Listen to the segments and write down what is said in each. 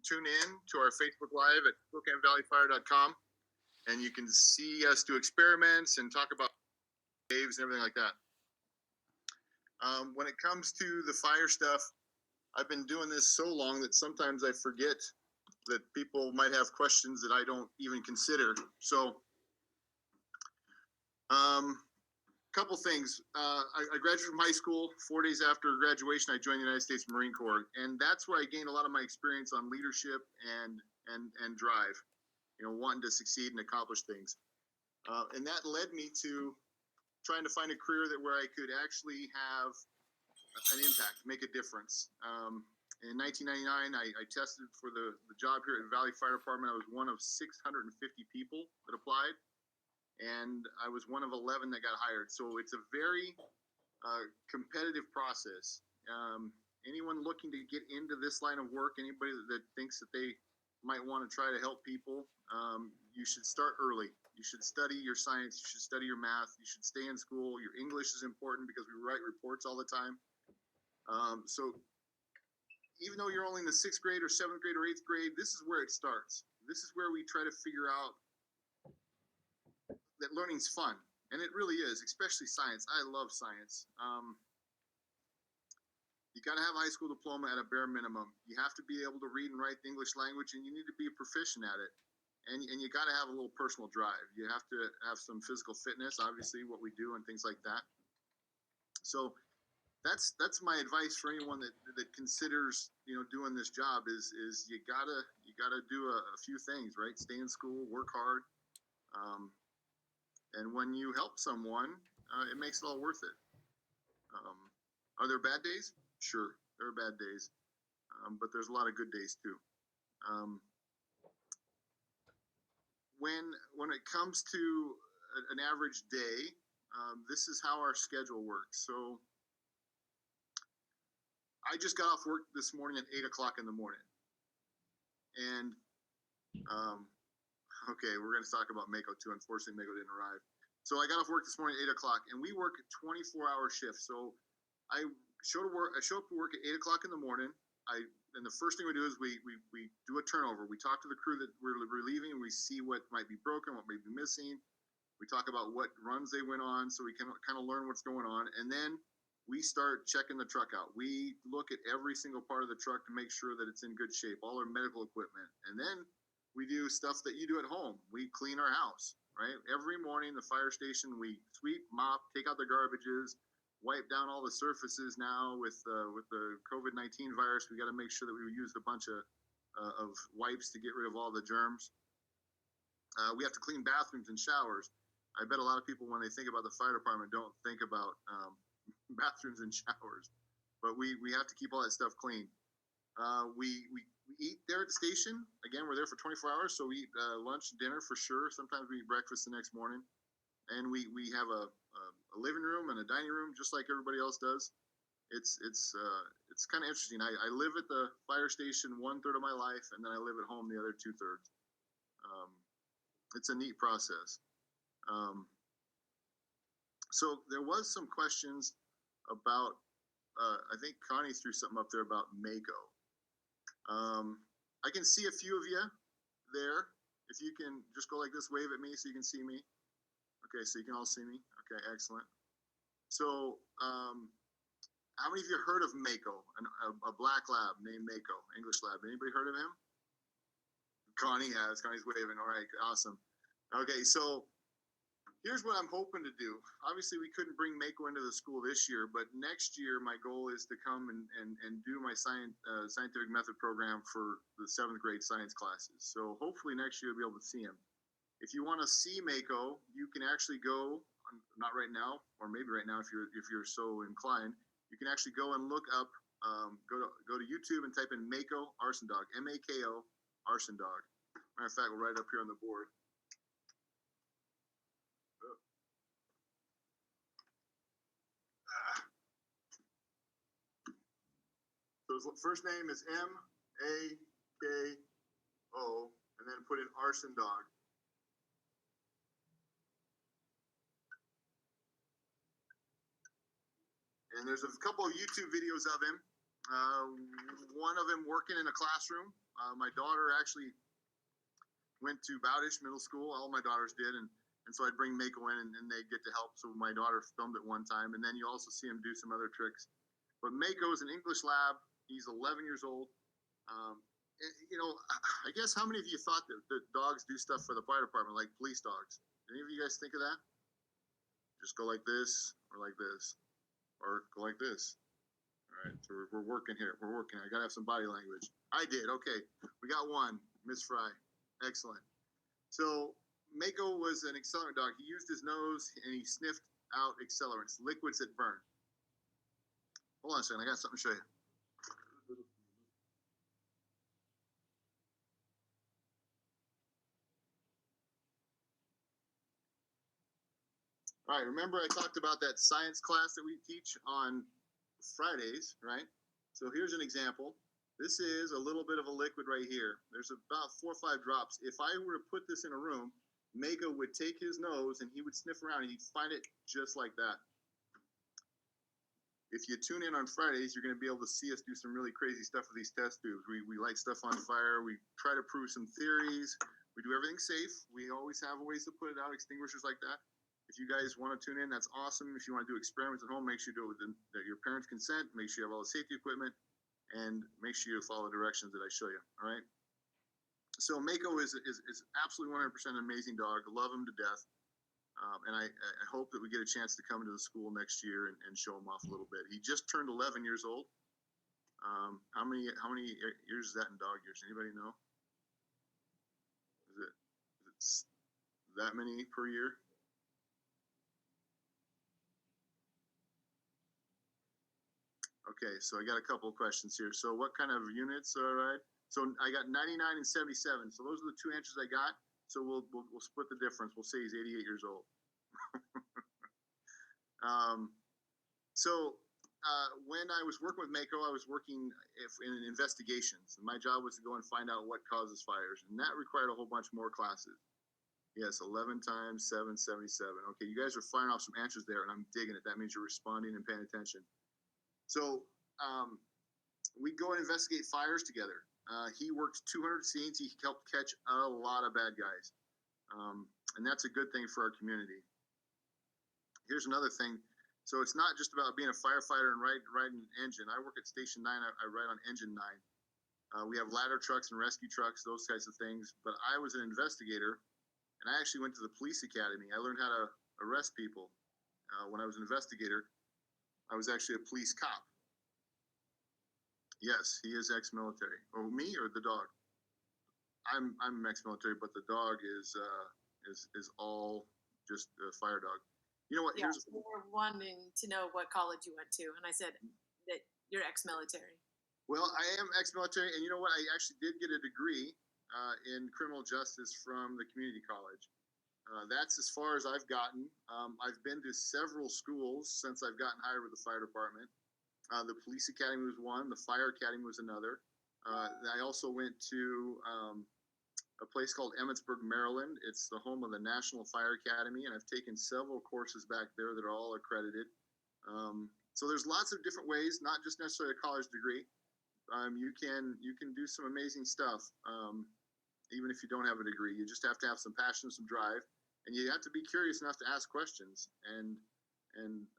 tune in to our Facebook Live at SpokAneValleyFire.com, and you can see us do experiments and talk about caves and everything like that. When it comes to the fire stuff, I've been doing this so long that sometimes I forget that people might have questions that I don't even consider. So, couple things. I graduated from high school. 4 days after graduation, I joined the United States Marine Corps, and that's where I gained a lot of my experience on leadership and drive. You know, wanting to succeed and accomplish things, and that led me to trying to find a career where I could actually have an impact, make a difference. In 1999, I tested for the job here at Valley Fire Department. I was one of 650 people that applied, and I was one of 11 that got hired. So it's a very competitive process. Anyone looking to get into this line of work, anybody that thinks that they might want to try to help people, you should start early. You should study your science. You should study your math. You should stay in school. Your English is important because we write reports all the time. So even though you're only in the 6th grade or 7th grade or 8th grade, this is where it starts. This is where we try to figure out that learning's fun. And it really is, especially science. I love science. You got to have a high school diploma at a bare minimum. You have to be able to read and write the English language, and you need to be proficient at it. And you got to have a little personal drive. You have to have some physical fitness, obviously, what we do and things like that. So that's my advice for anyone that considers, you know, doing this job is you gotta do a few things, right? Stay in school, work hard, and when you help someone, it makes it all worth it. Are there bad days? Sure, there are bad days, but there's a lot of good days too. When it comes to an average day, this is how our schedule works. So I just got off work this morning at 8 o'clock in the morning. And, okay, we're going to talk about Mako too. Unfortunately, Mako didn't arrive. So I got off work this morning at 8 o'clock, and we work a 24-hour shift. So I show up to work at 8 o'clock in the morning. And the first thing we do is we do a turnover. We talk to the crew that we're relieving. We see what might be broken, what might be missing. We talk about what runs they went on so we can kind of learn what's going on. And then we start checking the truck out. We look at every single part of the truck to make sure that it's in good shape, all our medical equipment. And then we do stuff that you do at home. We clean our house, right? Every morning, the fire station, we sweep, mop, take out the garbages, wipe down all the surfaces now with the COVID-19 virus. We got to make sure that we use a bunch of wipes to get rid of all the germs. We have to clean bathrooms and showers. I bet a lot of people, when they think about the fire department, don't think about bathrooms and showers, but we have to keep all that stuff clean. We eat there at the station. Again, we're there for 24 hours, so we eat lunch, dinner for sure. Sometimes we eat breakfast the next morning, and we have a living room and a dining room just like everybody else does. It's kind of interesting. I live at the fire station 1/3 of my life, and then I live at home the other 2/3. It's a neat process. So there was some questions about, I think Connie threw something up there about Mako. I can see a few of you there. If you can just go like this, wave at me so you can see me. Okay, so you can all see me. Okay, excellent. So how many of you heard of Mako, a black lab named Mako, English lab? Anybody heard of him? Connie has. Connie's waving. All right, awesome. Okay, so here's what I'm hoping to do. Obviously, we couldn't bring Mako into the school this year, but next year my goal is to come and do my scientific method program for the 7th grade science classes. So hopefully next year you'll be able to see him. If you want to see Mako, you can actually go, not right now, or maybe right now if you're so inclined, you can actually go and look up, go to YouTube and type in Mako Arson Dog, M-A-K-O Arson Dog. Matter of fact, we'll write it up here on the board. So his first name is M-A-K-O, and then put in Arson Dog. And there's a couple of YouTube videos of him. Uh, one of them working in a classroom. My daughter actually went to Bowdish Middle School. All my daughters did, and so I'd bring Mako in, and they get to help. So my daughter filmed it one time, and then you also see him do some other tricks. But Mako is an English lab. He's 11 years old. You know, I guess how many of you thought that dogs do stuff for the fire department, like police dogs? Any of you guys think of that? Just go like this, or like this, or go like this. All right, so we're working here. We're working. I gotta have some body language. I did. Okay, we got one, Miss Fry. Excellent. So Mako was an accelerant dog. He used his nose and he sniffed out accelerants, liquids that burn. Hold on a second. I got something to show you. All right, remember I talked about that science class that we teach on Fridays, right? So here's an example. This is a little bit of a liquid right here. There's about 4 or 5 drops. If I were to put this in a room, Mako would take his nose and he would sniff around and he'd find it just like that. If you tune in on Fridays, you're going to be able to see us do some really crazy stuff with these test tubes. We light stuff on fire. We try to prove some theories. We do everything safe. We always have ways to put it out, extinguishers like that. If you guys want to tune in, that's awesome. If you want to do experiments at home, make sure you do it with your parents' consent. Make sure you have all the safety equipment, and make sure you follow the directions that I show you. All right. So Mako is absolutely 100% amazing dog. Love him to death. And I hope that we get a chance to come into the school next year and show him off a little bit. He just turned 11 years old. How many years is that in dog years? Anybody know? Is it that many per year? Okay, so I got a couple of questions here. So what kind of units? All right. So I got 99 and 77. So those are the 2 answers I got. So we'll split the difference. We'll say he's 88 years old. So when I was working with Mako, I was working in investigations. My job was to go and find out what causes fires, and that required a whole bunch more classes. Yes, 11 times 7, 77. Okay, you guys are firing off some answers there, and I'm digging it. That means you're responding and paying attention. So we go and investigate fires together. He worked 200 scenes. He helped catch a lot of bad guys, and that's a good thing for our community. Here's another thing. So it's not just about being a firefighter and riding an engine. I work at Station 9. I ride on Engine 9. We have ladder trucks and rescue trucks, those types of things. But I was an investigator, and I actually went to the police academy. I learned how to arrest people. When I was an investigator, I was actually a police cop. Yes, he is ex-military. Oh, me or the dog? I'm ex-military, but the dog is all just a fire dog. You know what? Yeah, we were wanting to know what college you went to, and I said that you're ex-military. Well, I am ex-military, and you know what? I actually did get a degree in criminal justice from the community college. That's as far as I've gotten. I've been to several schools since I've gotten hired with the fire department. The police academy was one. The fire academy was another. I also went to a place called Emmitsburg, Maryland. It's the home of the National Fire Academy, and I've taken several courses back there that are all accredited. So there's lots of different ways, not just necessarily a college degree. You can do some amazing stuff, even if you don't have a degree. You just have to have some passion, some drive, and you have to be curious enough to ask questions. And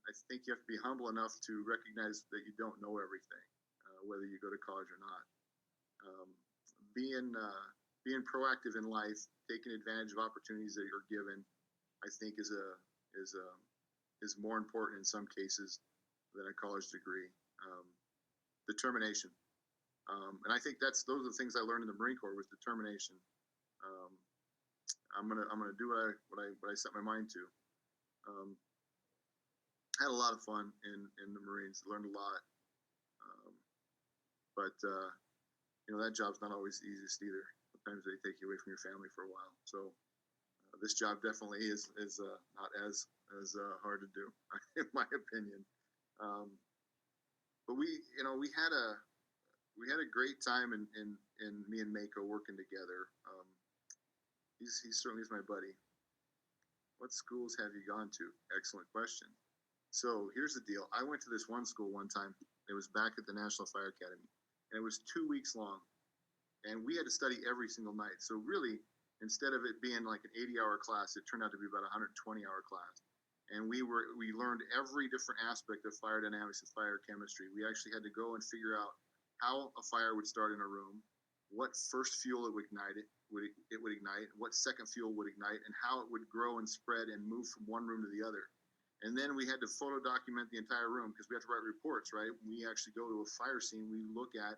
I think you have to be humble enough to recognize that you don't know everything, whether you go to college or not. Being proactive in life, taking advantage of opportunities that you're given, I think is more important in some cases than a college degree. Determination, and I think those are the things I learned in the Marine Corps was determination. I'm gonna do what I set my mind to. Had a lot of fun in the Marines. Learned a lot, but that job's not always the easiest either. Sometimes they take you away from your family for a while. So this job definitely is not as hard to do, in my opinion. But we had a great time in me and Mako working together. He certainly is my buddy. What schools have you gone to? Excellent question. So here's the deal. I went to this one school one time. It was back at the National Fire Academy, and it was 2 weeks long, and we had to study every single night. So really, instead of it being like an 80-hour class, it turned out to be about a 120-hour class. And we learned every different aspect of fire dynamics and fire chemistry. We actually had to go and figure out how a fire would start in a room, what first fuel it would ignite, what second fuel would ignite, and how it would grow and spread and move from one room to the other. And then we had to photo document the entire room because we have to write reports, right? When we actually go to a fire scene, we look at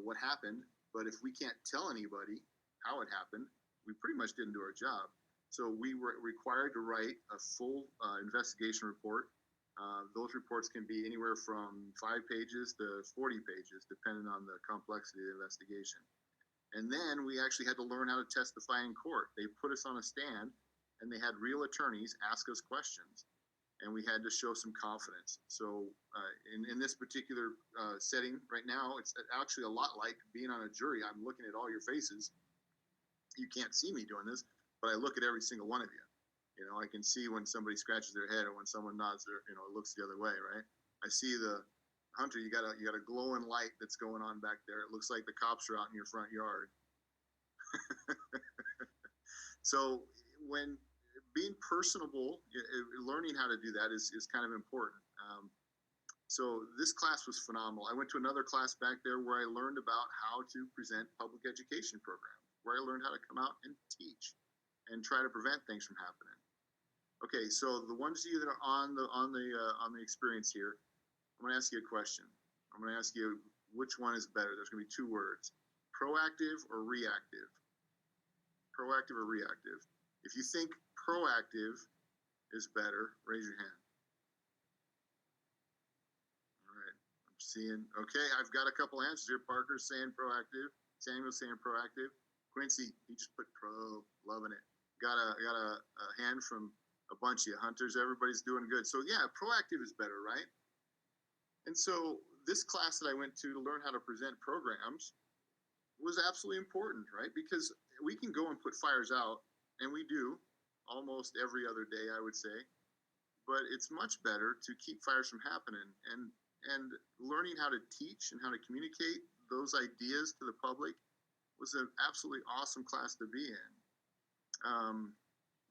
what happened. But if we can't tell anybody how it happened, we pretty much didn't do our job. So we were required to write a full investigation report. Those reports can be anywhere from 5 pages to 40 pages, depending on the complexity of the investigation. And then we actually had to learn how to testify in court. They put us on a stand, and they had real attorneys ask us questions, and we had to show some confidence. So in this particular setting right now, it's actually a lot like being on a jury. I'm looking at all your faces. You can't see me doing this, but I look at every single one of you. You know, I can see when somebody scratches their head or when someone nods their, looks the other way, right? I see the Hunter, you got a glowing light that's going on back there. It looks like the cops are out in your front yard. So when being personable, learning how to do that is kind of important. So this class was phenomenal. I went to another class back there where I learned about how to present public education programs, where I learned how to come out and teach and try to prevent things from happening. Okay, so the ones of you that are on the experience here, I'm going to ask you a question. I'm going to ask you which one is better. There's going to be 2 words: proactive or reactive. Proactive or reactive. If you think proactive is better, raise your hand. All right, I'm seeing. Okay, I've got a couple answers here. Parker's saying proactive. Samuel's saying proactive. Quincy, he just put pro, loving it. Got a hand from a bunch of you. Hunters, everybody's doing good. So yeah, proactive is better, right? And so this class that I went to learn how to present programs was absolutely important, right? Because we can go and put fires out, and we do almost every other day, I would say. But it's much better to keep fires from happening, and learning how to teach and how to communicate those ideas to the public was an absolutely awesome class to be in.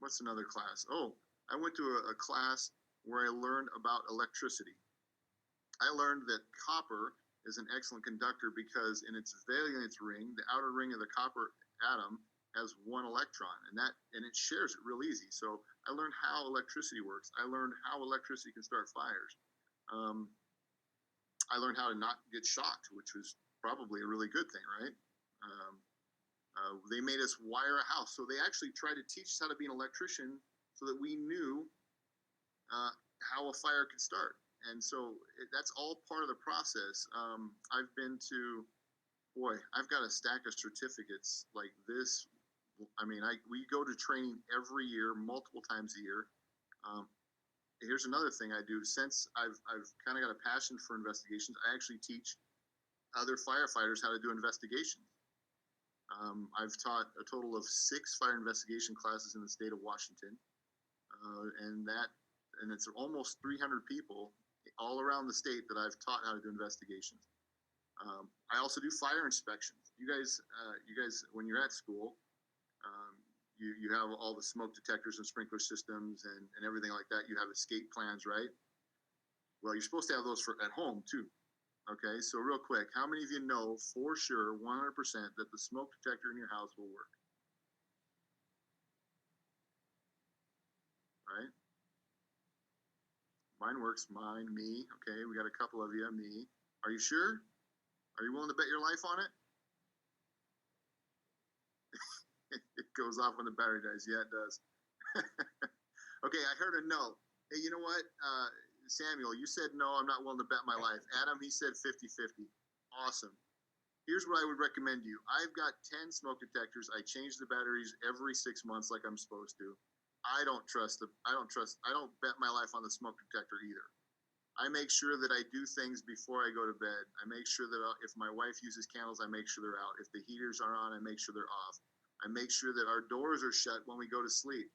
What's another class? Oh, I went to a class where I learned about electricity. I learned that copper is an excellent conductor because in its valence ring, the outer ring of the copper atom has 1 electron, and it shares it real easy. So I learned how electricity works. I learned how electricity can start fires. I learned how to not get shocked, which was probably a really good thing, right? They made us wire a house. So they actually tried to teach us how to be an electrician so that we knew how a fire could start. And so that's all part of the process. I've been to, I've got a stack of certificates like this. I mean, we go to training every year, multiple times a year. Here's another thing I do. Since I've kind of got a passion for investigations, I actually teach other firefighters how to do investigations. I've taught a total of 6 fire investigation classes in the state of Washington, and it's almost 300 people all around the state that I've taught how to do investigations. I also do fire inspections. You guys, when you're at school, you have all the smoke detectors and sprinkler systems and everything like that. You have escape plans, right? Well, you're supposed to have those at home too. Okay, so real quick, how many of you know for sure, 100%, that the smoke detector in your house will work? Right? Mine works. Mine, me. Okay, we got a couple of you. Me. Are you sure? Are you willing to bet your life on it? It goes off when the battery dies. Yeah, it does. Okay, I heard a no. Hey, you know what? Samuel, you said no, I'm not willing to bet my life. Adam, he said 50-50. Awesome. Here's what I would recommend you. I've got 10 smoke detectors. I change the batteries every 6 months like I'm supposed to. I don't bet my life on the smoke detector either. I make sure that I do things before I go to bed. I make sure that if my wife uses candles, I make sure they're out. If the heaters are on, I make sure they're off. I make sure that our doors are shut when we go to sleep.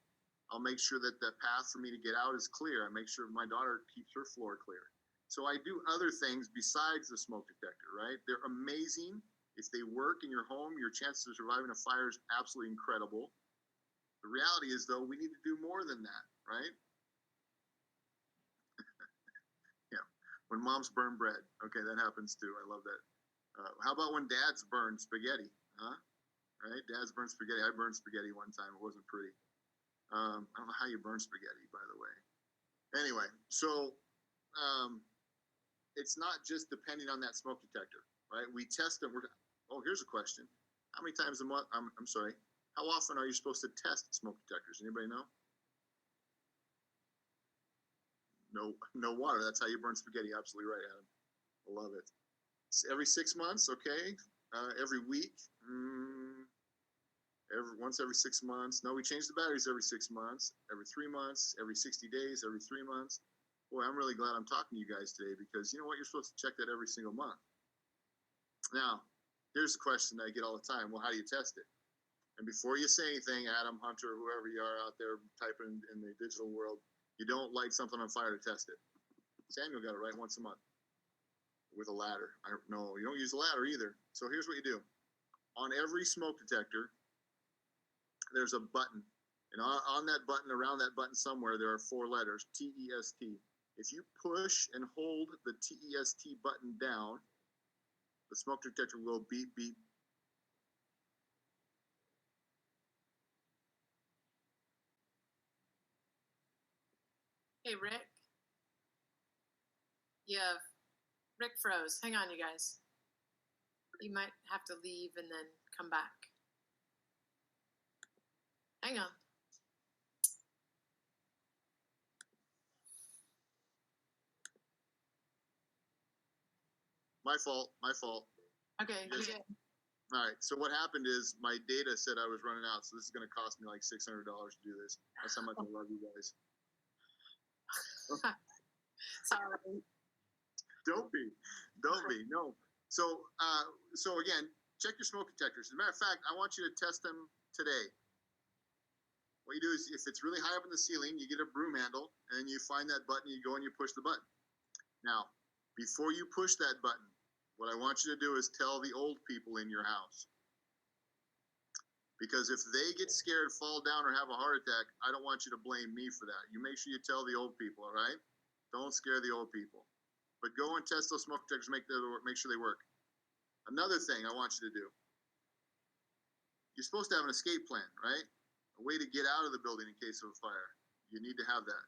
I'll make sure that the path for me to get out is clear. I make sure my daughter keeps her floor clear. So I do other things besides the smoke detector, right? They're amazing. If they work in your home, your chances of surviving a fire is absolutely incredible. The reality is, though, we need to do more than that, right? Yeah. When moms burn bread, okay, that happens too. I love that. How about when dads burn spaghetti? Huh? Right? Dads burn spaghetti. I burned spaghetti one time. It wasn't pretty. I don't know how you burn spaghetti, by the way. Anyway, so it's not just depending on that smoke detector, right? We test them. Oh, here's a question: how many times a month? I'm sorry. How often are you supposed to test smoke detectors? Anybody know? No water. That's how you burn spaghetti. Absolutely right, Adam. I love it. It's every 6 months, okay. Every week, once every 6 months. No, we change the batteries every 6 months, every 3 months, every 60 days, every 3 months. Boy, I'm really glad I'm talking to you guys today because you know what? You're supposed to check that every single month. Now, here's the question that I get all the time. Well, how do you test it? And before you say anything, Adam, Hunter, whoever you are out there typing in the digital world, you don't light something on fire to test it. Samuel got it right once a month with a ladder. No, you don't use a ladder either. So here's what you do. On every smoke detector, there's a button. And on that button, around that button somewhere, there are 4 letters, T-E-S-T. If you push and hold the T-E-S-T button down, the smoke detector will beep, beep. Hey, Rick. Yeah, Rick froze. Hang on, you guys. You might have to leave and then come back. Hang on. My fault. Okay, you're good. All right. So what happened is my data said I was running out. So this is going to cost me like $600 to do this. That's how much I love you guys. Sorry. Don't be. No. So again, check your smoke detectors. As a matter of fact, I want you to test them today. What you do is, if it's really high up in the ceiling, you get a broom handle, and you find that button. You go and you push the button. Now, before you push that button, what I want you to do is tell the old people in your house. Because if they get scared, fall down, or have a heart attack, I don't want you to blame me for that. You make sure you tell the old people, all right? Don't scare the old people. But go and test those smoke detectors, make sure they work. Another thing I want you to do. You're supposed to have an escape plan, right? A way to get out of the building in case of a fire. You need to have that.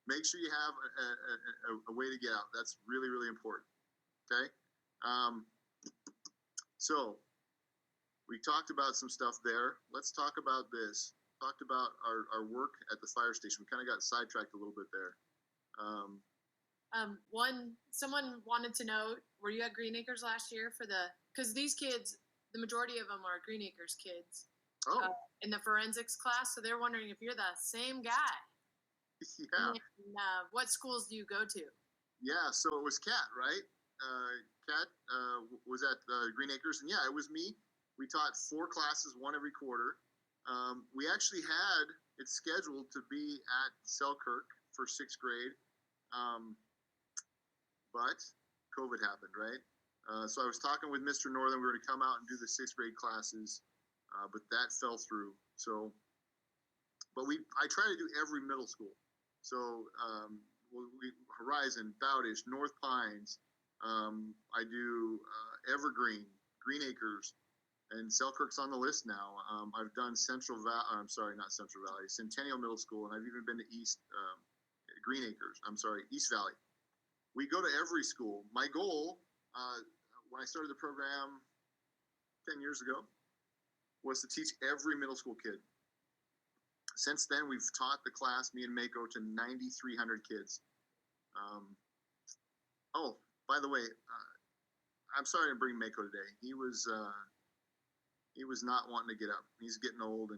Make sure you have a way to get out. That's really, really important. Okay? So we talked about some stuff there. Let's talk about this. Talked about our work at the fire station. We kind of got sidetracked a little bit there. Someone wanted to know, were you at Green Acres last year because these kids, the majority of them are Green Acres kids in the forensics class. So they're wondering if you're the same guy. Yeah. And, what schools do you go to? Yeah, so it was Kat, right? Kat was at Green Acres, and yeah, it was me. We taught 4 classes, one every quarter. We actually had it scheduled to be at Selkirk for 6th grade, but COVID happened, right? So I was talking with Mr. Northern. We were going to come out and do the 6th grade classes, but that fell through. So, but I try to do every middle school. So Horizon, Bowdish, North Pines. I do Evergreen, Green Acres, and Selkirk's on the list now. I've done Central Valley. I'm sorry, not Central Valley. Centennial Middle School, and I've even been to East Green Acres. I'm sorry, East Valley. We go to every school. My goal, when I started the program 10 years ago, was to teach every middle school kid. Since then, we've taught the class, me and Mako, to 9,300 kids. Oh, by the way, I'm sorry to bring Mako today. He was not wanting to get up. He's getting old,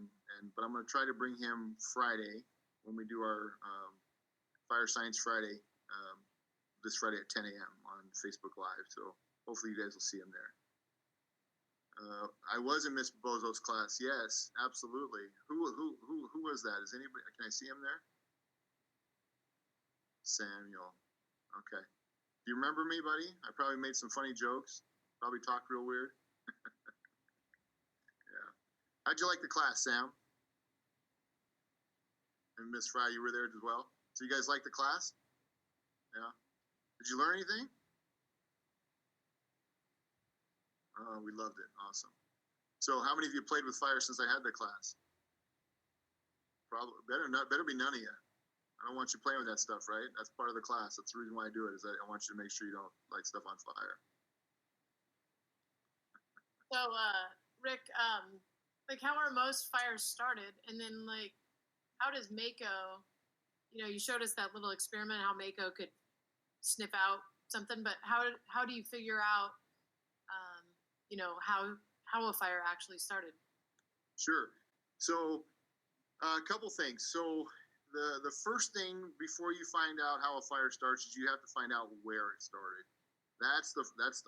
but I'm going to try to bring him Friday when we do our Fire Science Friday, this Friday at 10 a.m. on Facebook Live. So hopefully you guys will see him there. I was in Miss Bozo's class. Yes, absolutely. Who was that? Is anybody? Can I see him there? Samuel. Okay. Do you remember me, buddy? I probably made some funny jokes. Probably talked real weird. Yeah. How'd you like the class, Sam? And Miss Fry, you were there as well. So you guys like the class? Yeah. Did you learn anything? Oh, we loved it. Awesome. So how many of you played with fire since I had the class? Probably better be none of you. I don't want you playing with that stuff, right? That's part of the class. That's the reason why I do it, is that I want you to make sure you don't light stuff on fire. So, Rick, like, how are most fires started? And then, like, how does Mako, you showed us that little experiment, how Mako could sniff out something, but how do you figure out, how a fire actually started? Sure. So, a couple things. So, the first thing before you find out how a fire starts is you have to find out where it started. That's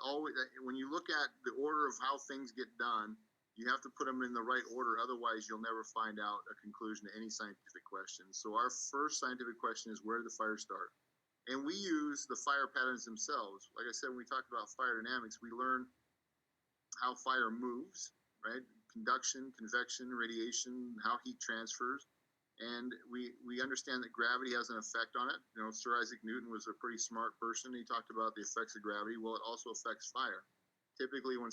always, when you look at the order of how things get done, you have to put them in the right order. Otherwise, you'll never find out a conclusion to any scientific question. So our first scientific question is, where did the fire start? And we use the fire patterns themselves. Like I said, when we talked about fire dynamics, we learn how fire moves, right? Conduction, convection, radiation, how heat transfers. And we understand that gravity has an effect on it. Sir Isaac Newton was a pretty smart person. He talked about the effects of gravity. Well, it also affects fire. Typically, when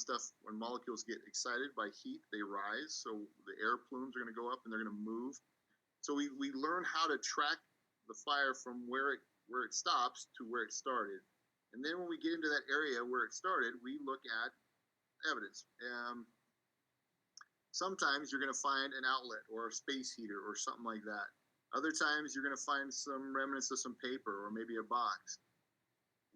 molecules get excited by heat, they rise. So the air plumes are going to go up and they're going to move. So we learn how to track the fire from where it stops to where it started. And then when we get into that area where it started, we look at evidence. Sometimes you're going to find an outlet or a space heater or something like that. Other times you're going to find some remnants of some paper or maybe a box.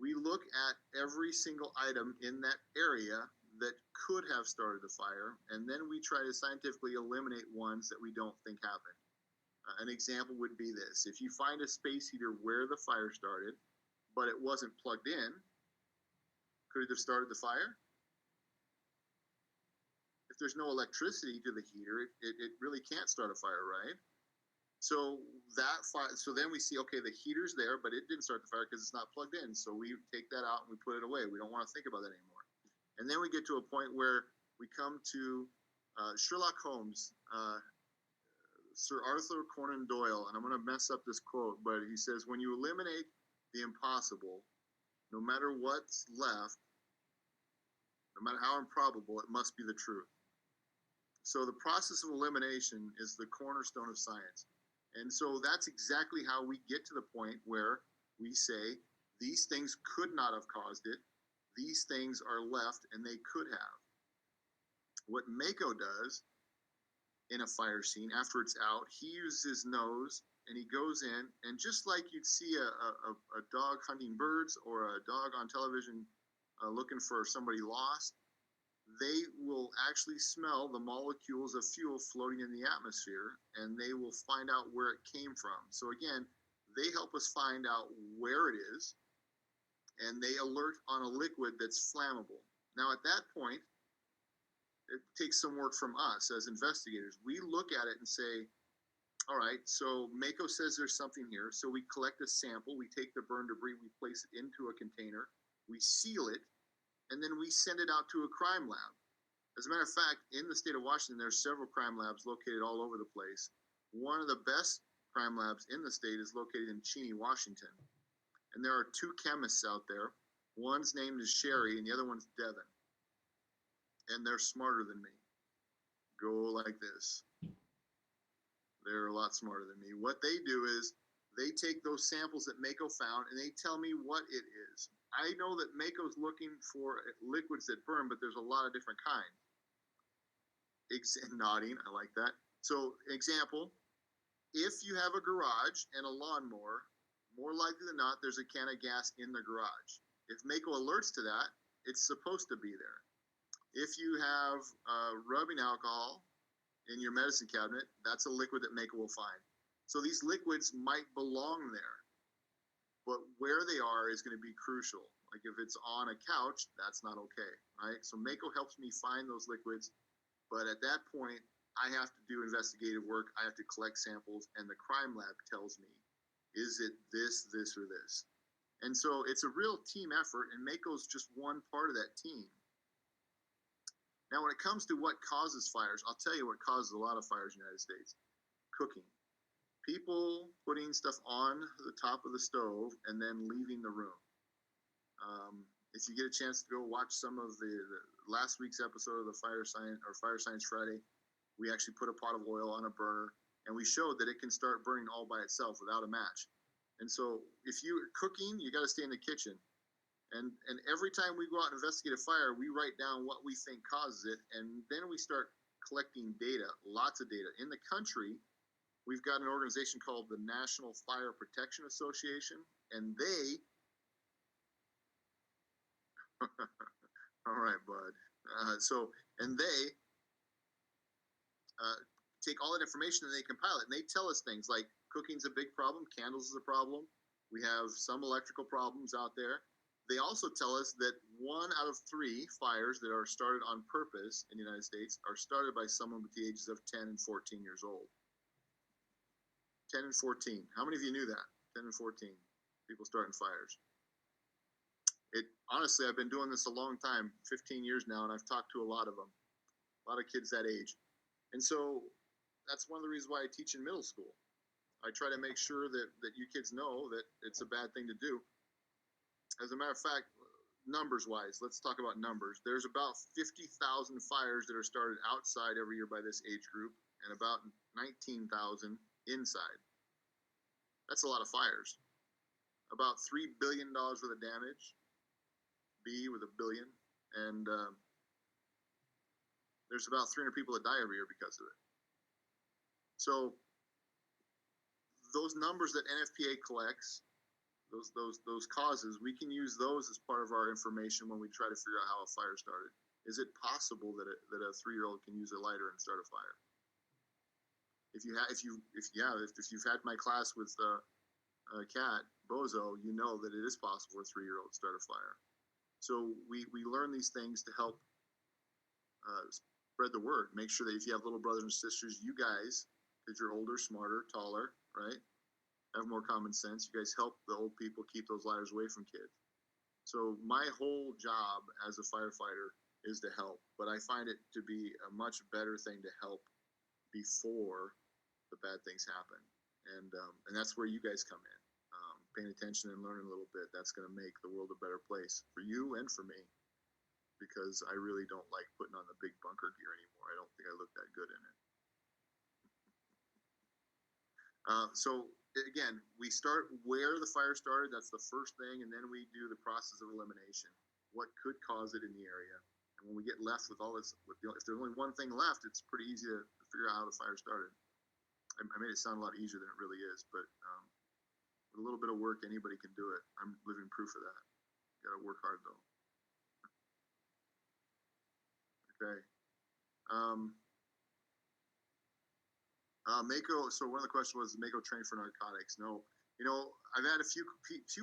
We look at every single item in that area that could have started the fire, and then we try to scientifically eliminate ones that we don't think happened. An example would be this. If you find a space heater where the fire started, but it wasn't plugged in, could it have started the fire? If there's no electricity to the heater, it really can't start a fire, right? So then we see, okay, the heater's there, but it didn't start the fire because it's not plugged in. So we take that out and we put it away. We don't want to think about that anymore. And then we get to a point where we come to Sherlock Holmes, Sir Arthur Conan Doyle, and I'm going to mess up this quote, but he says, when you eliminate the impossible, no matter what's left, no matter how improbable, it must be the truth. So the process of elimination is the cornerstone of science. And so that's exactly how we get to the point where we say these things could not have caused it. These things are left and they could have. What Mako does in a fire scene, after it's out, he uses his nose and he goes in, and just like you'd see a dog hunting birds or a dog on television looking for somebody lost, they will actually smell the molecules of fuel floating in the atmosphere, and they will find out where it came from. So again, they help us find out where it is, and they alert on a liquid that's flammable. Now, at that point, it takes some work from us as investigators. We look at it and say, all right, so Mako says there's something here. So we collect a sample, we take the burned debris, we place it into a container, we seal it, and then we send it out to a crime lab. As a matter of fact, in the state of Washington, there's several crime labs located all over the place. One of the best crime labs in the state is located in Cheney, Washington. And there are two chemists out there. One's name is Sherry, and the other one's Devin. And they're smarter than me. Go like this. They're a lot smarter than me. What they do is they take those samples that Mako found and they tell me what it is. I know that Mako's looking for liquids that burn, but there's a lot of different kinds. Nodding, I like that. So, example, if you have a garage and a lawnmower, more likely than not, there's a can of gas in the garage. If Mako alerts to that, it's supposed to be there. If you have rubbing alcohol in your medicine cabinet, that's a liquid that Mako will find. So these liquids might belong there, but where they are is going to be crucial. Like if it's on a couch, that's not okay, right? So Mako helps me find those liquids, but at that point, I have to do investigative work. I have to collect samples, and the crime lab tells me Is it this, this, or this? And so it's a real team effort, and Mako's just one part of that team. Now, when it comes to what causes fires, I'll tell you what causes a lot of fires in the United States. Cooking. People putting stuff on the top of the stove and then leaving the room. If you get a chance to go watch some of the last week's episode of the Fire Science Friday, we actually put a pot of oil on a burner, and we showed that it can start burning all by itself without a match. And so if you're cooking, you got to stay in the kitchen. And every time we go out and investigate a fire, we write down what we think causes it, and then we start collecting data, lots of data. In the country, we've got an organization called the National Fire Protection Association, and they all right, bud. They take all that information and they compile it, and they tell us things like cooking's a big problem, candles is a problem. We have some electrical problems out there. They also tell us that 1 out of 3 fires that are started on purpose in the United States are started by someone with the ages of 10 and 14 years old. 10 and 14. How many of you knew that? 10 and 14. People starting fires. Honestly, I've been doing this a long time, 15 years now, and I've talked to a lot of them, a lot of kids that age. And so that's one of the reasons why I teach in middle school. I try to make sure that you kids know that it's a bad thing to do. As a matter of fact, numbers-wise, let's talk about numbers. There's about 50,000 fires that are started outside every year by this age group, and about 19,000 inside. That's a lot of fires. About $3 billion worth of damage. B with a billion. And there's about 300 people that die every year because of it. So those numbers that NFPA collects, those causes, we can use those as part of our information when we try to figure out how a fire started. Is it possible that a 3-year-old can use a lighter and start a fire? If you've had my class with Kat Bozo, you know that it is possible for a 3-year-old to start a fire. So we learn these things to help spread the word. Make sure that if you have little brothers and sisters, you guys, because you're older, smarter, taller, right, have more common sense, you guys help the old people keep those lighters away from kids. So my whole job as a firefighter is to help, but I find it to be a much better thing to help before the bad things happen. And that's where you guys come in. Paying attention and learning a little bit, that's going to make the world a better place for you and for me, because I really don't like putting on the big bunker gear anymore. I don't think I look that good in it. So again, we start where the fire started. That's the first thing, and then we do the process of elimination. What could cause it in the area? And when we get left with all this, if there's only one thing left, it's pretty easy to figure out how the fire started. I made it sound a lot easier than it really is, but with a little bit of work, anybody can do it. I'm living proof of that. Got to work hard though. Okay. Mako. So one of the questions was, Mako trained for narcotics? No. I've had a few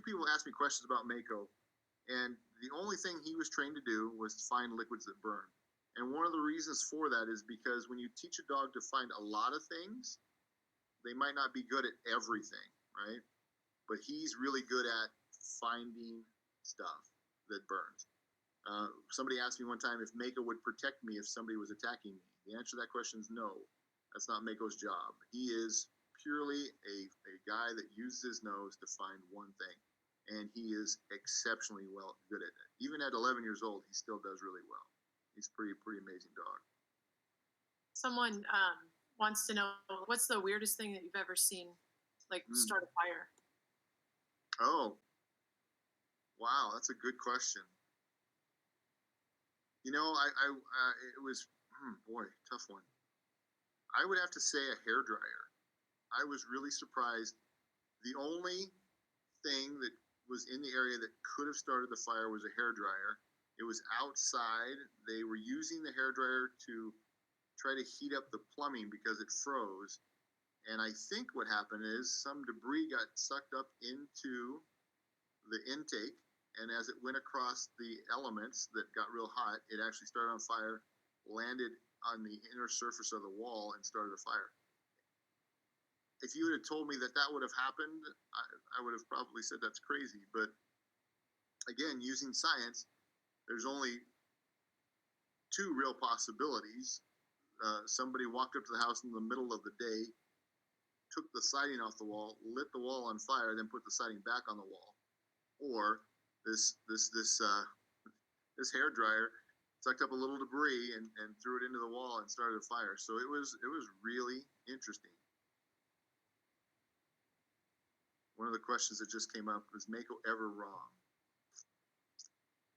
people ask me questions about Mako, and the only thing he was trained to do was to find liquids that burn. And one of the reasons for that is because when you teach a dog to find a lot of things, they might not be good at everything, right? But he's really good at finding stuff that burns. Somebody asked me one time if Mako would protect me if somebody was attacking me. The answer to that question is no. That's not Mako's job. He is purely a guy that uses his nose to find one thing, and he is exceptionally good at it. Even at 11 years old, he still does really well. He's a pretty amazing dog. Someone wants to know, what's the weirdest thing that you've ever seen, like start a fire? Oh, wow, that's a good question. It was, boy, tough one. I would have to say a hairdryer. I was really surprised. The only thing that was in the area that could have started the fire was a hairdryer. It was outside. They were using the hairdryer to try to heat up the plumbing because it froze. And I think what happened is some debris got sucked up into the intake, and as it went across the elements that got real hot, it actually started on fire, landed on the inner surface of the wall, and started a fire. if you would have told me that that would have happened, I would have probably said that's crazy. But again, using science, there's only two real possibilities. Somebody walked up to the house in the middle of the day, took the siding off the wall, lit the wall on fire, then put the siding back on the wall, or this hair dryer sucked up a little debris and threw it into the wall and started a fire. So it was really interesting. One of the questions that just came up was Mako ever wrong?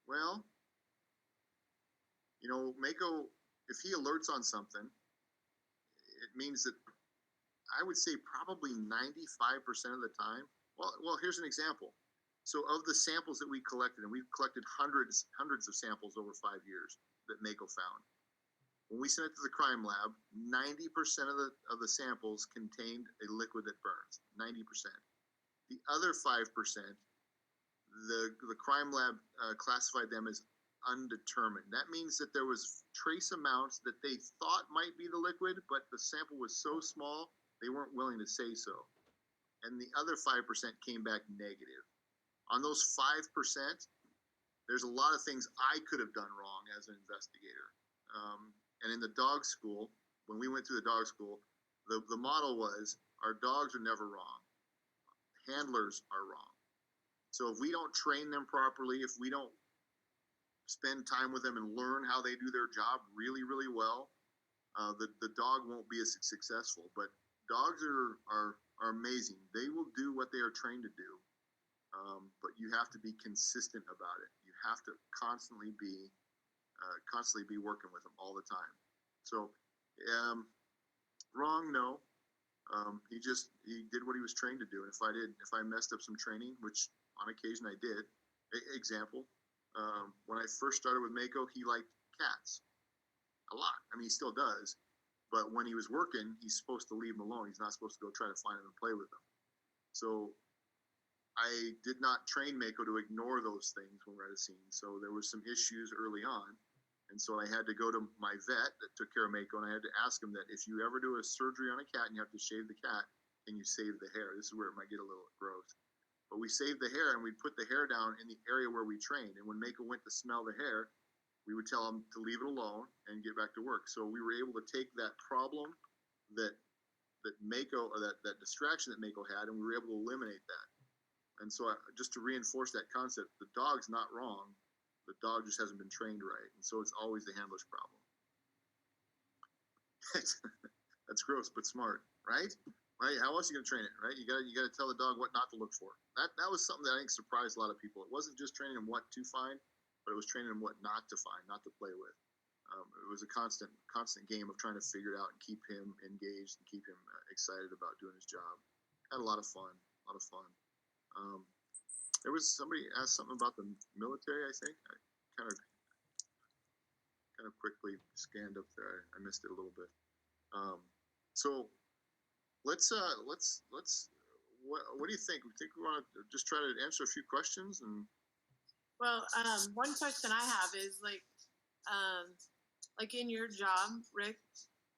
Well, you know, Mako, if he alerts on something, it means that I would say probably 95% of the time. Well, here's an example. So of the samples that we collected, and we've collected hundreds of samples over 5 years that Mako found. When we sent it to the crime lab, 90% of the samples contained a liquid that burns. 90%. The other 5%, the crime lab classified them as undetermined. That means that there was trace amounts that they thought might be the liquid, but the sample was so small they weren't willing to say so. And the other 5% came back negative. On those 5%, there's a lot of things I could have done wrong as an investigator. And in the dog school, when we went through the dog school, the model was our dogs are never wrong. Handlers are wrong. So if we don't train them properly, if we don't spend time with them and learn how they do their job really, really well, the dog won't be as successful. But dogs are amazing. They will do what they are trained to do. But you have to be consistent about it. You have to constantly be working with them all the time. So, wrong, no. He did what he was trained to do. And if I messed up some training, which on occasion I did. Example, when I first started with Mako, he liked cats a lot. I mean, he still does. But when he was working, he's supposed to leave them alone. He's not supposed to go try to find them and play with them. So I did not train Mako to ignore those things when we're at a scene. So there were some issues early on. And so I had to go to my vet that took care of Mako, and I had to ask him that if you ever do a surgery on a cat and you have to shave the cat, can you save the hair? This is where it might get a little gross. But we saved the hair, and we'd put the hair down in the area where we trained. And when Mako went to smell the hair, we would tell him to leave it alone and get back to work. So we were able to take that problem that Mako, or that distraction that Mako had, and we were able to eliminate that. And so just to reinforce that concept, the dog's not wrong. The dog just hasn't been trained right. And so it's always the handler's problem. That's gross, but smart, right? Right? How else are you going to train it, right? You got to tell the dog what not to look for. That was something that I think surprised a lot of people. It wasn't just training them what to find, but it was training them what not to find, not to play with. It was a constant game of trying to figure it out and keep him engaged and keep him excited about doing his job. Had a lot of fun. There was somebody asked something about the military. I think I kind of quickly scanned up there. I missed it a little bit. So let's what do you think? We think we want to just try to answer a few questions and. Well, one question I have is like in your job, Rick,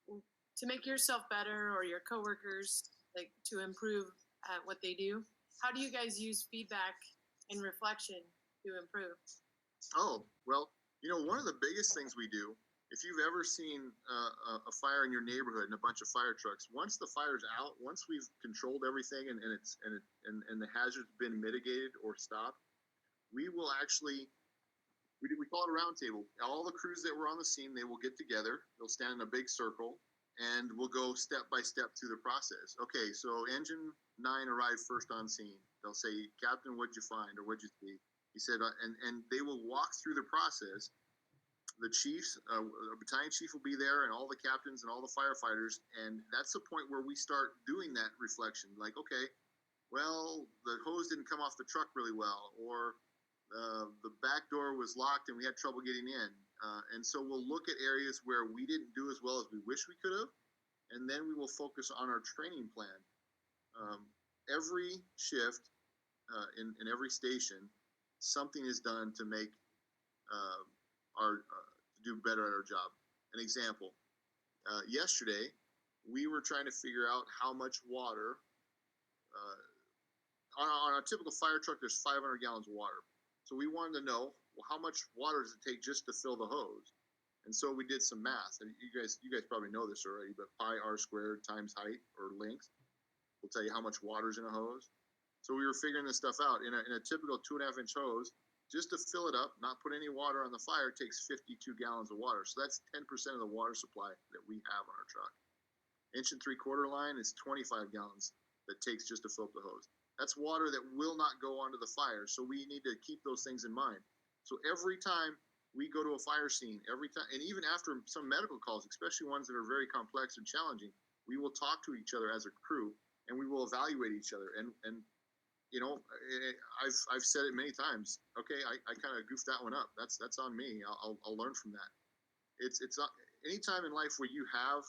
to make yourself better or your coworkers like to improve at what they do. How do you guys use feedback and reflection to improve? Oh, well, you know, one of the biggest things we do, if you've ever seen a fire in your neighborhood and a bunch of fire trucks, once the fire's out, once we've controlled everything and the hazard's been mitigated or stopped, we will actually, we call it a round table. All the crews that were on the scene, they will get together, they'll stand in a big circle, and we'll go step by step through the process. Okay, so engine 9 arrived first on scene. They'll say, Captain, what'd you find, or what'd you see? He said, and they will walk through the process. The chiefs, a battalion chief will be there, and all the captains and all the firefighters, and that's the point where we start doing that reflection. Like, okay, well, the hose didn't come off the truck really well, or the back door was locked and we had trouble getting in. And so we'll look at areas where we didn't do as well as we wish we could have, and then we will focus on our training plan. Every shift in every station, something is done to make to do better at our job. An example, yesterday we were trying to figure out how much water, on a typical fire truck, there's 500 gallons of water. So we wanted to know, well, how much water does it take just to fill the hose? And so we did some math. And you guys probably know this already, but pi r squared times height or length will tell you how much water is in a hose. So we were figuring this stuff out. In a typical 2.5-inch hose, just to fill it up, not put any water on the fire, takes 52 gallons of water. So that's 10% of the water supply that we have on our truck. 1.75-inch line is 25 gallons that takes just to fill up the hose. That's water that will not go onto the fire. So we need to keep those things in mind. So every time we go to a fire scene, every time, and even after some medical calls, especially ones that are very complex and challenging, we will talk to each other as a crew and we will evaluate each other. And you know, I've said it many times. Okay, I kind of goofed that one up. That's on me. I'll learn from that. It's not any time in life where you have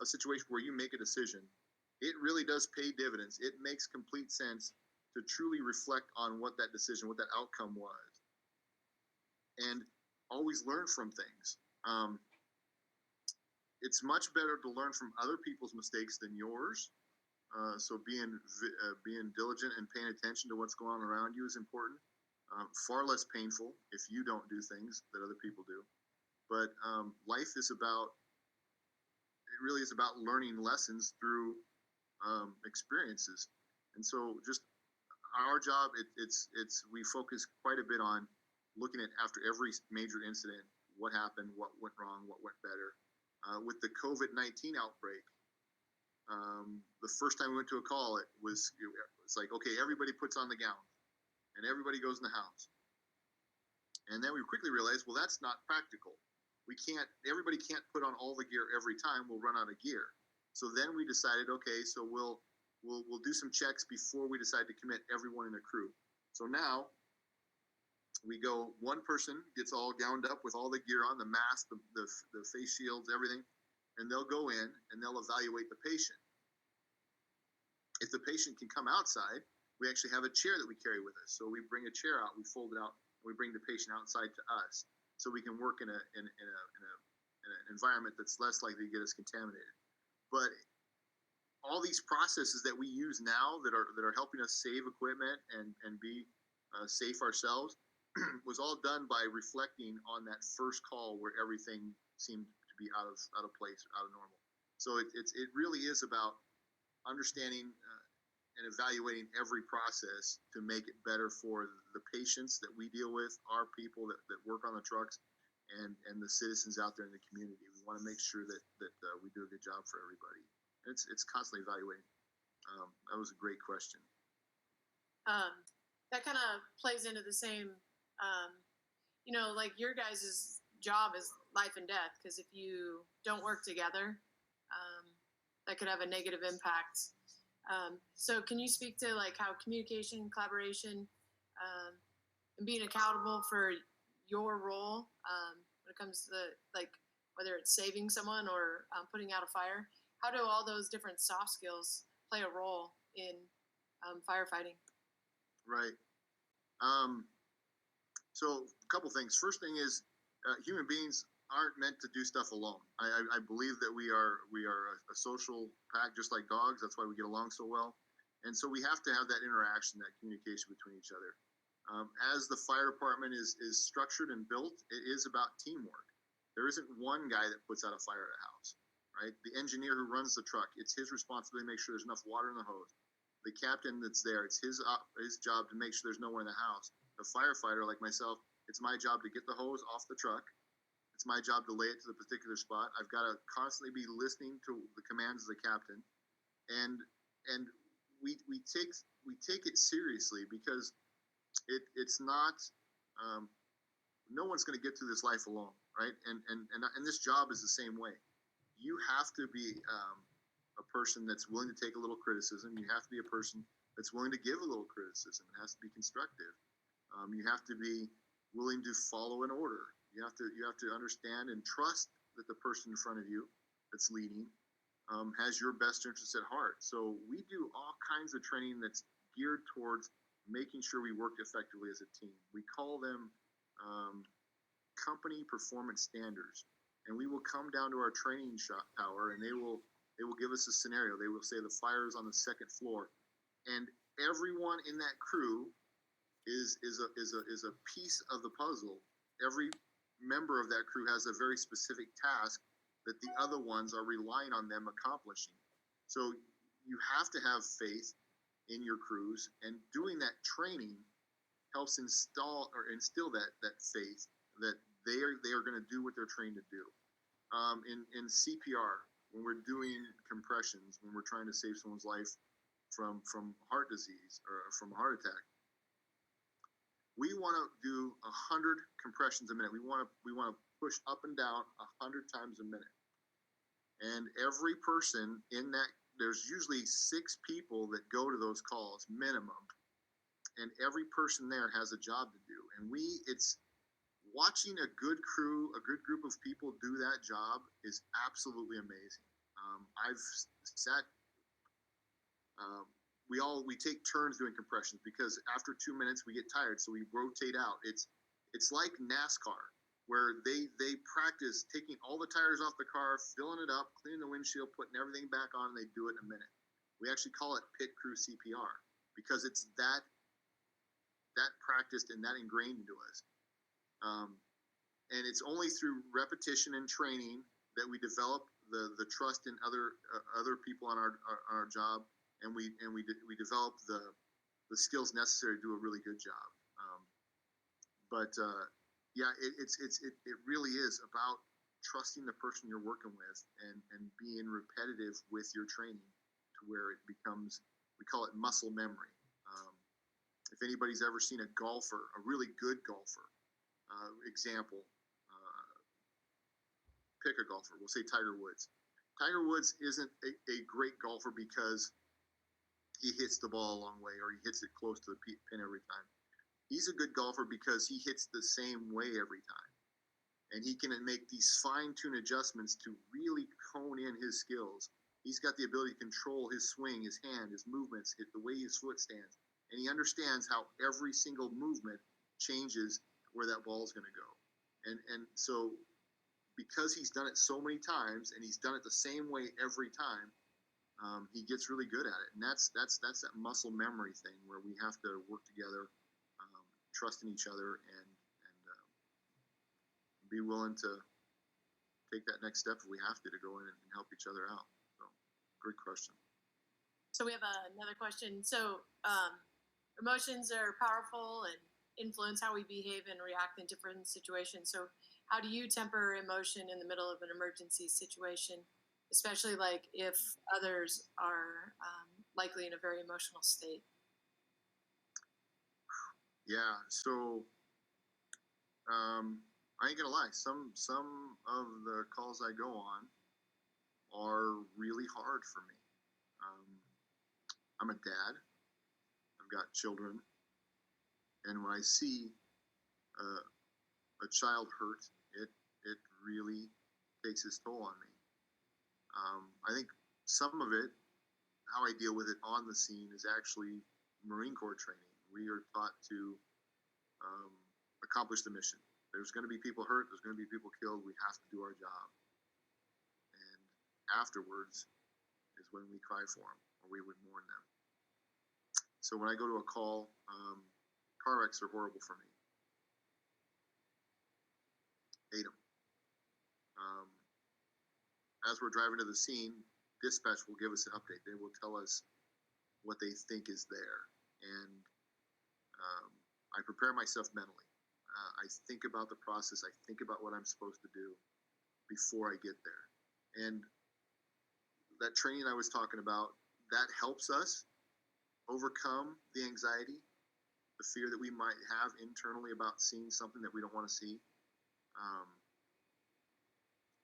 a situation where you make a decision, it really does pay dividends. It makes complete sense to truly reflect on what that decision, what that outcome was, and always learn from things. It's much better to learn from other people's mistakes than yours. So being diligent and paying attention to what's going on around you is important. Far less painful if you don't do things that other people do. But life is about, it really is about learning lessons through experiences. And so just our job, we focus quite a bit on looking at after every major incident, what happened, what went wrong, what went better. With the COVID-19 outbreak, the first time we went to a call, it's like, okay, everybody puts on the gown and everybody goes in the house. And then we quickly realized, well, that's not practical. Everybody can't put on all the gear every time. We'll run out of gear. So then we decided, okay, so we'll do some checks before we decide to commit everyone in the crew. So now we go, one person gets all gowned up with all the gear on, the mask, the face shields, everything, and they'll go in and they'll evaluate the patient. If the patient can come outside, we actually have a chair that we carry with us. So we bring a chair out, we fold it out, and we bring the patient outside to us, so we can work in an environment that's less likely to get us contaminated. But all these processes that we use now that are helping us save equipment and be safe ourselves was all done by reflecting on that first call where everything seemed to be out of place, out of normal. So it really is about understanding and evaluating every process to make it better for the patients that we deal with, our people that work on the trucks, and the citizens out there in the community. We want to make sure that we do a good job for everybody. It's constantly evaluating. That was a great question. That kind of plays into the same, like your guys' job is life and death, because if you don't work together, that could have a negative impact. So can you speak to like how communication, collaboration, and being accountable for your role when it comes to like whether it's saving someone or putting out a fire? How do all those different soft skills play a role in firefighting? Right. So a couple things. First thing is human beings aren't meant to do stuff alone. I believe that we are a social pack, just like dogs. That's why we get along so well. And so we have to have that interaction, that communication between each other. As the fire department is structured and built, it is about teamwork. There isn't one guy that puts out a fire at a house, right? The engineer who runs the truck, it's his responsibility to make sure there's enough water in the hose. The captain that's there, it's his job to make sure there's no one in the house. The firefighter, like myself, it's my job to get the hose off the truck. It's my job to lay it to the particular spot. I've got to constantly be listening to the commands of the captain, and we take it seriously, because it's not no one's going to get through this life alone, right? And this job is the same way. You have to be a person that's willing to take a little criticism. You have to be a person that's willing to give a little criticism. It has to be constructive. You have to be willing to follow an order. You have to understand and trust that the person in front of you that's leading has your best interests at heart. So we do all kinds of training that's geared towards making sure we work effectively as a team. We call them company performance standards. and we will come down to our training tower, and they will give us a scenario. They will say the fire is on the second floor, and everyone in that crew is a piece of the puzzle. Every member of that crew has a very specific task that the other ones are relying on them accomplishing. So you have to have faith in your crews, and doing that training helps instill that faith that they are going to do what they're trained to do. In CPR, when we're doing compressions, when we're trying to save someone's life from heart disease or from a heart attack, we want to do 100 compressions a minute. We want to push up and down 100 times a minute. And every person in that, there's usually 6 people that go to those calls minimum, and every person there has a job to do. And it's watching a good crew, a good group of people do that job is absolutely amazing. I've sat. We take turns doing compressions because after 2 minutes we get tired, so we rotate out. It's like NASCAR, where they practice taking all the tires off the car, filling it up, cleaning the windshield, putting everything back on, and they do it in a minute. We actually call it pit crew CPR because it's that practiced and that ingrained into us. And it's only through repetition and training that we develop the trust in other people on our job, and we develop the skills necessary to do a really good job. Yeah, it really is about trusting the person you're working with and being repetitive with your training to where it becomes, we call it muscle memory. If anybody's ever seen a golfer, a really good golfer, example, pick a golfer, we'll say Tiger Woods. Tiger Woods isn't a great golfer because he hits the ball a long way or he hits it close to the pin every time. He's a good golfer because he hits the same way every time. And he can make these fine-tuned adjustments to really hone in his skills. He's got the ability to control his swing, his hand, his movements, the way his foot stands. And he understands how every single movement changes where that ball is going to go. And so because he's done it so many times and he's done it the same way every time, he gets really good at it. And that's that muscle memory thing where we have to work together, trust in each other, and be willing to take that next step if we have to go in and help each other out. So, great question. So we have another question. So emotions are powerful and influence how we behave and react in different situations. So how do you temper emotion in the middle of an emergency situation, especially like if others are likely in a very emotional state? Yeah, so I ain't gonna lie, some of the calls I go on are really hard for me. I'm a dad. I've got children, and when I see a child hurt, it really takes its toll on me. I think some of it, how I deal with it on the scene, is actually Marine Corps training. We are taught to accomplish the mission. There's going to be people hurt. There's going to be people killed. We have to do our job. And afterwards is when we cry for them, or we would mourn them. So when I go to a call, car wrecks are horrible for me. Hate them. As we're driving to the scene, dispatch will give us an update. They will tell us what they think is there. And I prepare myself mentally. I think about the process. I think about what I'm supposed to do before I get there. And that training I was talking about, that helps us overcome the anxiety, the fear that we might have internally about seeing something that we don't want to see.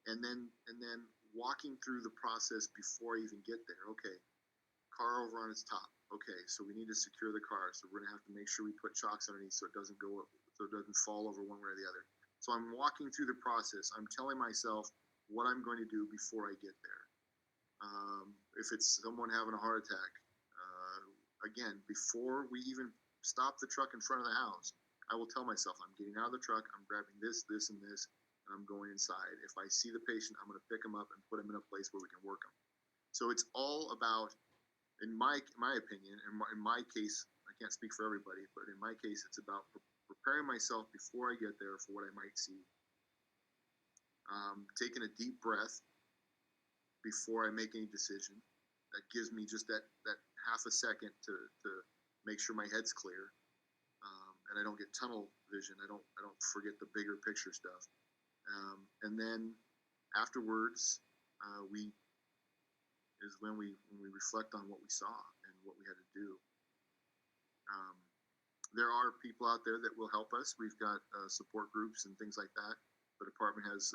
And then walking through the process before I even get there. Okay, car over on its top. Okay, so we need to secure the car. So we're gonna have to make sure we put chocks underneath so it doesn't fall over one way or the other. So I'm walking through the process. I'm telling myself what I'm going to do before I get there. If it's someone having a heart attack, again, before we even stop the truck in front of the house, I will tell myself, I'm getting out of the truck, I'm grabbing this, this, and this, and I'm going inside. If I see the patient, I'm going to pick them up and put them in a place where we can work them. So it's all about, in my opinion, in my case, I can't speak for everybody, but in my case, it's about preparing myself before I get there for what I might see. Taking a deep breath before I make any decision. That gives me just that half a second to make sure my head's clear, and I don't get tunnel vision. I don't forget the bigger picture stuff. And then afterwards, when we reflect on what we saw and what we had to do. There are people out there that will help us. We've got support groups and things like that. The department has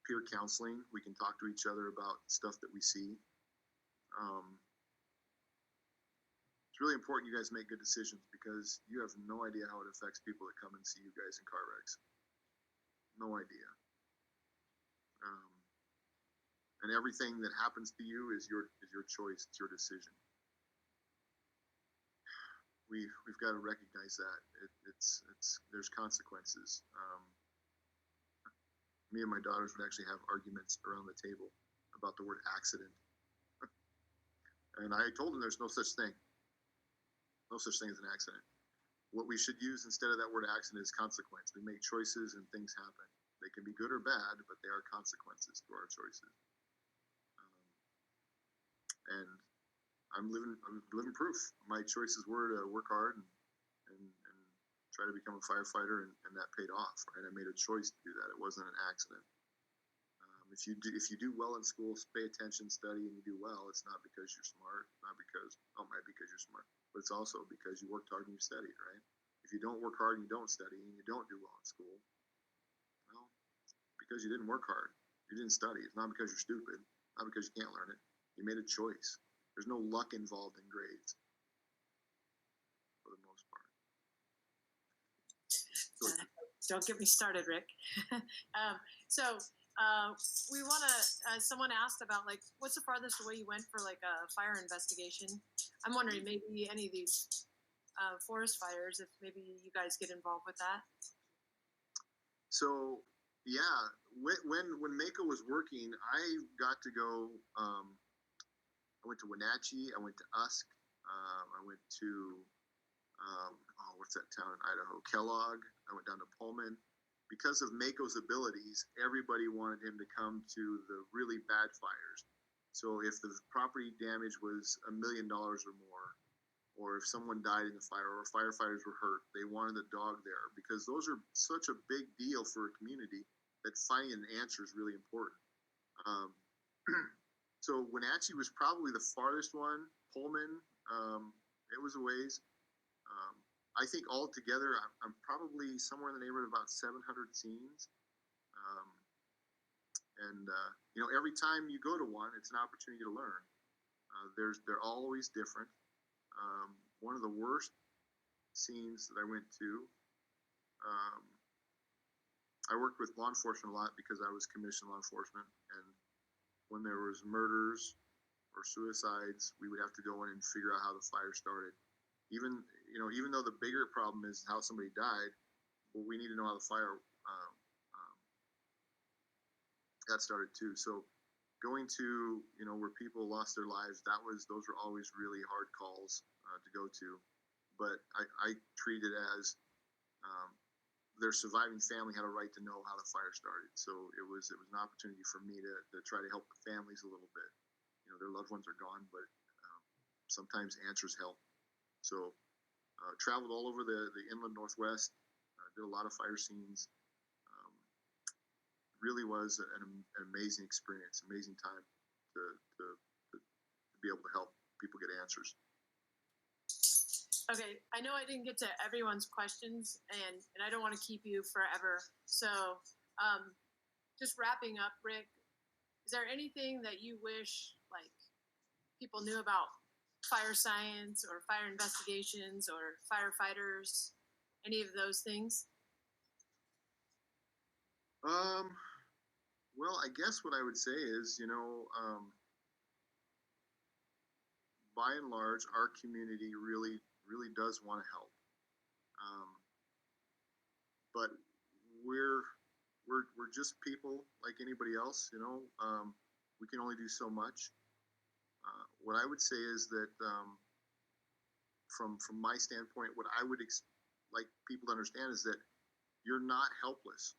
peer counseling. We can talk to each other about stuff that we see. It's really important you guys make good decisions because you have no idea how it affects people that come and see you guys in car wrecks. No idea. And everything that happens to you is your choice. It's your decision. We've got to recognize that there's consequences. Me and my daughters would actually have arguments around the table about the word accident. And I told them there's no such thing. No such thing as an accident. What we should use instead of that word accident is consequence. We make choices and things happen. They can be good or bad, but they are consequences to our choices. And I'm living proof. My choices were to work hard and try to become a firefighter, and that paid off. Right, I made a choice to do that. It wasn't an accident. If you do well in school, pay attention, study, and you do well, it's not because you're smart, not because might because you're smart, but it's also because you worked hard and you studied. Right? If you don't work hard and you don't study and you don't do well in school, well, it's because you didn't work hard, you didn't study. It's not because you're stupid, not because you can't learn it. You made a choice. There's no luck involved in grades, for the most part. Don't get me started, Rick. We want to. Someone asked about what's the farthest away you went for a fire investigation. I'm wondering maybe any of these forest fires, if maybe you guys get involved with that. So yeah, when Mako was working, I got to go. I went to Wenatchee. I went to Usk. I went to what's that town in Idaho? Kellogg. I went down to Pullman. Because of Mako's abilities, everybody wanted him to come to the really bad fires. So if the property damage was $1 million or more, or if someone died in the fire, or firefighters were hurt, they wanted the dog there because those are such a big deal for a community that finding an answer is really important. So Wenatchee was probably the farthest one. Pullman, it was a ways. I think altogether, I'm probably somewhere in the neighborhood of about 700 scenes. Every time you go to one, it's an opportunity to learn. They're always different. One of the worst scenes that I went to, I worked with law enforcement a lot because I was commissioned law enforcement, and when there was murders or suicides, we would have to go in and figure out how the fire started. Even though the bigger problem is how somebody died, well, we need to know how the fire got started too. So going to where people lost their lives, those were always really hard calls to go to. But I treated it as their surviving family had a right to know how the fire started. So it was an opportunity for me to try to help the families a little bit. Their loved ones are gone, but sometimes answers help. So traveled all over the inland Northwest, did a lot of fire scenes. Really was an amazing experience, amazing time to be able to help people get answers. Okay, I know I didn't get to everyone's questions, and I don't want to keep you forever. So just wrapping up, Rick, is there anything that you wish people knew about fire science or fire investigations or firefighters, any of those things? Well, I guess what I would say is, by and large, our community really does want to help. But we're just people like anybody else. You know, we can only do so much. What I would say is that from my standpoint, what I would like people to understand is that you're not helpless.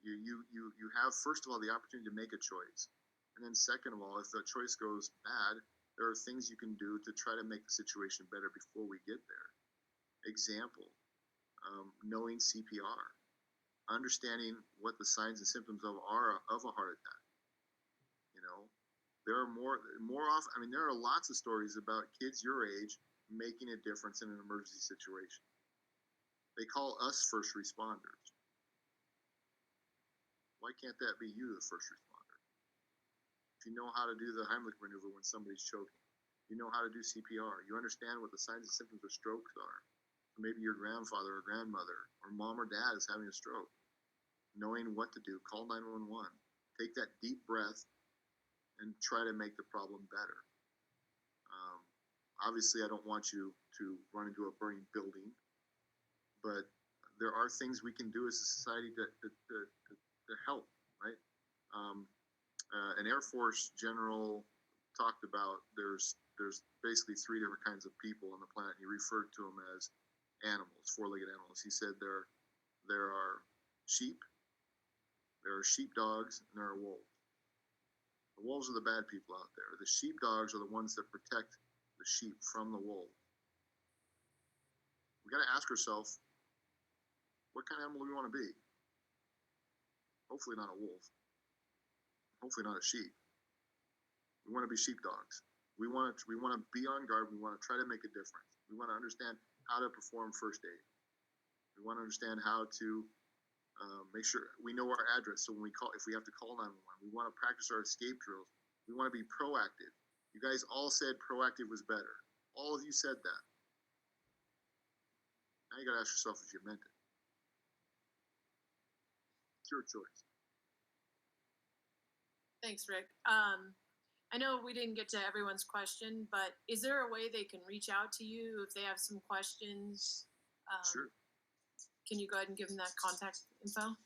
You have, first of all, the opportunity to make a choice, and then second of all, if the choice goes bad, there are things you can do to try to make the situation better before we get there. Example, knowing CPR, understanding what the signs and symptoms of a heart attack. You know, there are more often. I mean, there are lots of stories about kids your age making a difference in an emergency situation. They call us first responders. Why can't that be you, the first responder? If you know how to do the Heimlich maneuver when somebody's choking, you know how to do CPR, you understand what the signs and symptoms of strokes are. Maybe your grandfather or grandmother or mom or dad is having a stroke. Knowing what to do, call 911. Take that deep breath and try to make the problem better. Obviously, I don't want you to run into a burning building, but there are things we can do as a society to help, right? An Air Force general talked about there's basically three different kinds of people on the planet. He referred to them as animals, four-legged animals. He said there are sheep, there are sheepdogs, and there are wolves. The wolves are the bad people out there. The sheepdogs are the ones that protect the sheep from the wolves. We got to ask ourselves, what kind of animal do we want to be? Hopefully not a wolf. Hopefully not a sheep. We want to be sheepdogs. We want to be on guard. We want to try to make a difference. We want to understand how to perform first aid. We want to understand how to make sure we know our address. So when if we have to call 911, we want to practice our escape drills. We want to be proactive. You guys all said proactive was better. All of you said that. Now you got to ask yourself if you meant it. It's your choice. Thanks, Rick. I know we didn't get to everyone's question, but is there a way they can reach out to you if they have some questions? Sure. Can you go ahead and give them that contact info?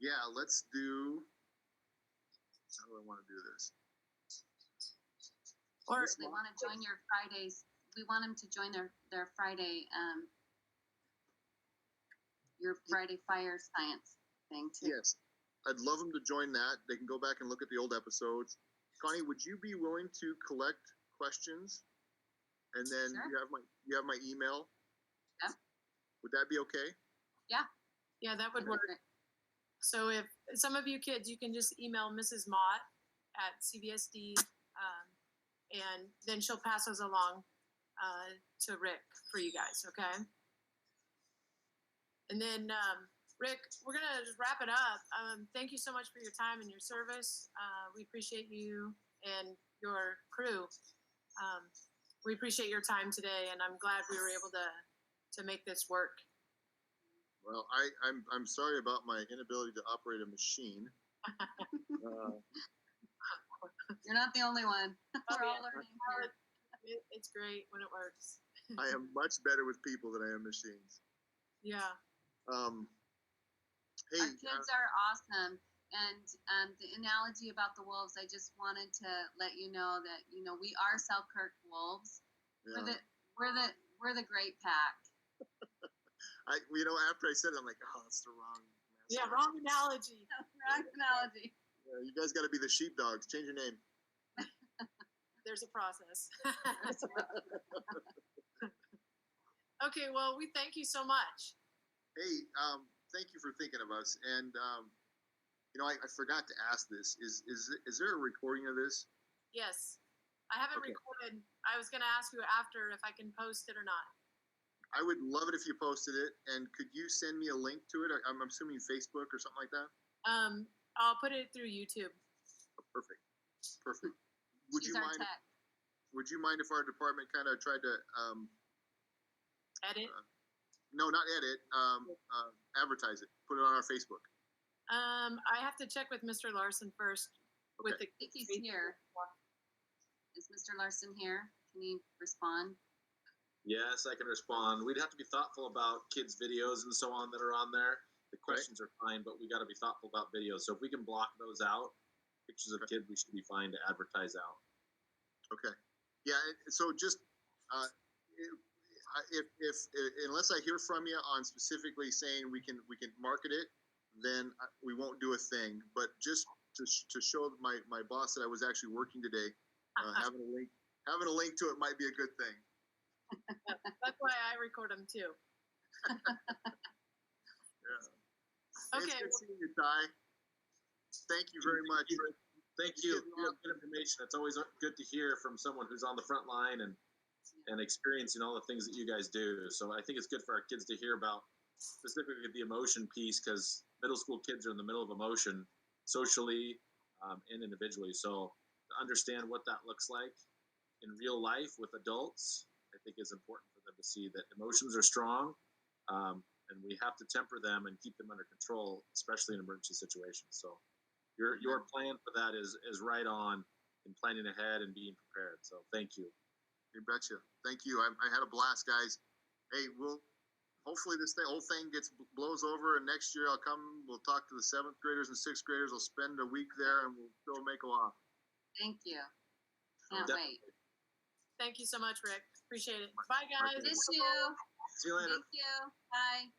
Yeah, let's do. How do I want to do this? Or if they want to join your Fridays, we want them to join their Friday, your Friday fire science thing too. Yes, I'd love them to join that. They can go back and look at the old episodes. Connie, would you be willing to collect questions? And then Sure. you have my email? Yeah. Would that be okay? Yeah. Yeah, that would work. So if some of you kids, you can just email Mrs. Mott at CVSD, and then she'll pass those along to Rick for you guys, okay? And then, Rick, we're going to just wrap it up. Thank you so much for your time and your service. We appreciate you and your crew. We appreciate your time today, and I'm glad we were able to make this work. Well, I'm sorry about my inability to operate a machine. You're not the only one. We're all learning here. It's great when it works. I am much better with people than I am machines. Yeah. Hey, our kids are awesome, and the analogy about the wolves, I just wanted to let you know that we are Selkirk wolves. Yeah. We're the great pack. After I said it, I'm like, oh, that's the wrong. Yeah, wrong analogy. Wrong analogy. Yeah, you guys got to be the sheepdogs. Change your name. There's a process. Okay, well, we thank you so much. Hey, thank you for thinking of us. And I forgot to ask this. Is there a recording of this? Yes, I haven't recorded. I was going to ask you after if I can post it or not. I would love it if you posted it. And could you send me a link to it? I'm assuming Facebook or something like that. I'll put it through YouTube. Oh, perfect. Would you mind? Tech. Would you mind if our department kind of tried to edit? No, not edit. Advertise it. Put it on our Facebook. I have to check with Mr. Larson first. Okay. I think he's here. Is Mr. Larson here? Can he respond? Yes, I can respond. We'd have to be thoughtful about kids' videos and so on that are on there. The questions are fine, but we got to be thoughtful about videos. So if we can block those out, pictures of kids, we should be fine to advertise out. Okay. Yeah. So just if unless I hear from you on specifically saying we can market it, then we won't do a thing. But just to show my boss that I was actually working today, having a link to it might be a good thing. That's why I record them too. Yeah. Okay. It's good seeing you, Ty. Thank you very much. Thank you. You have good information. It's always good to hear from someone who's on the front line and experiencing all the things that you guys do. So I think it's good for our kids to hear about specifically the emotion piece, because middle school kids are in the middle of emotion socially and individually. So to understand what that looks like in real life with adults, I think is important for them to see that emotions are strong, and we have to temper them and keep them under control, especially in emergency situations. So your plan for that is right on in planning ahead and being prepared. So thank you. You betcha. Thank you. I had a blast, guys. Hey, hopefully this whole thing blows over, and next year I'll come. We'll talk to the 7th graders and 6th graders. We'll spend a week there, and we'll throw Mako off. Thank you. Can't wait. Thank you so much, Rick. Appreciate it. Bye, guys. Miss you. See you later. Thank you. Bye.